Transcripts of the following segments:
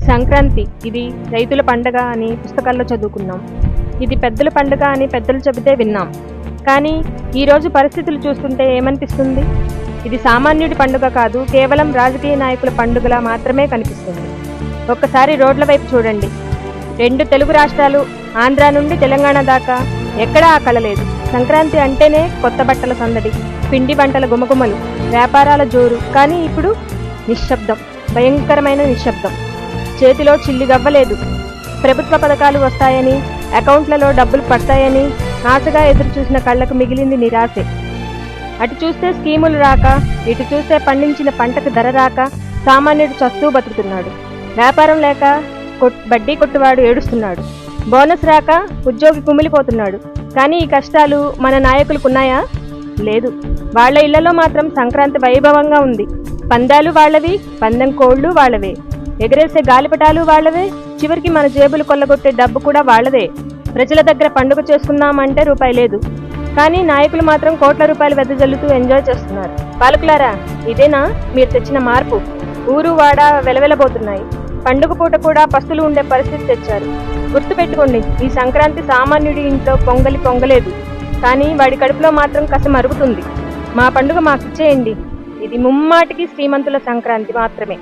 సంక్రాంతి ఇది రైతుల పండగ అని పుస్తకాల్లో చదువుకున్నాం. ఇది పెద్దల పండుగ అని పెద్దలు చెబితే విన్నాం. కానీ ఈరోజు పరిస్థితులు చూస్తుంటే ఏమనిపిస్తుంది? ఇది సామాన్యుడి పండుగ కాదు, కేవలం రాజకీయ నాయకుల పండుగలా మాత్రమే కనిపిస్తుంది. ఒక్కసారి రోడ్ల వైపు చూడండి. 2 తెలుగు రాష్ట్రాలు, ఆంధ్ర నుండి తెలంగాణ దాకా ఎక్కడా ఆ కళ లేదు. సంక్రాంతి అంటేనే కొత్త బట్టల సందడి, పిండి వంటల గుమగుమలు, వ్యాపారాల జోరు. కానీ ఇప్పుడు నిశ్శబ్దం, భయంకరమైన నిశ్శబ్దం. చేతిలో చిల్లి గవ్వలేదు. ప్రభుత్వ పథకాలు వస్తాయని, అకౌంట్లలో డబ్బులు పడతాయని ఆశగా ఎదురు చూసిన కళ్లకు మిగిలింది నిరాశే. అటు చూస్తే స్కీములు రాక, ఇటు చూస్తే పండించిన పంటకు ధర రాక సామాన్యుడు చస్తూ బతుకుతున్నాడు. వ్యాపారం లేక బడ్డీ కొట్టువాడు ఏడుస్తున్నాడు. బోనస్ రాక ఉద్యోగి కుమిలిపోతున్నాడు. కానీ ఈ కష్టాలు మన నాయకులకున్నాయా? లేదు. వాళ్ల ఇళ్లలో మాత్రం సంక్రాంతి వైభవంగా ఉంది. పందాలు వాళ్లవి, పందెం కోళ్లు వాళ్లవే, ఎగరేసే గాలిపటాలు వాళ్లవే, చివరికి మన జేబులు కొల్లగొట్టే డబ్బు కూడా వాళ్లదే. ప్రజల దగ్గర పండుగ చేసుకుందామంటే రూపాయి లేదు. కానీ నాయకులు మాత్రం కోట్ల రూపాయలు వెదజల్లుతూ ఎంజాయ్ చేస్తున్నారు. పాలకులారా, ఇదేనా మీరు తెచ్చిన మార్పు? ఊరు వాడ వెలవెలబోతున్నాయి. పండుగ పూట కూడా పస్తులు ఉండే పరిస్థితి తెచ్చారు. గుర్తుపెట్టుకోండి, ఈ సంక్రాంతి సామాన్యుడి ఇంట్లో పొంగలేదు, కానీ వాడి కడుపులో మాత్రం కసి మరుగుతుంది. మా పండుగ మాకిచ్చేయండి. ఇది ముమ్మాటికి శ్రీమంతుల సంక్రాంతి మాత్రమే.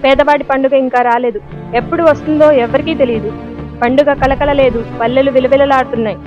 పేదవాడి పండుగ ఇంకా రాలేదు. ఎప్పుడు వస్తుందో ఎవరికీ తెలియదు. పండుగ కలకల లేదు, పల్లెలు విలవిలలాడుతున్నాయి.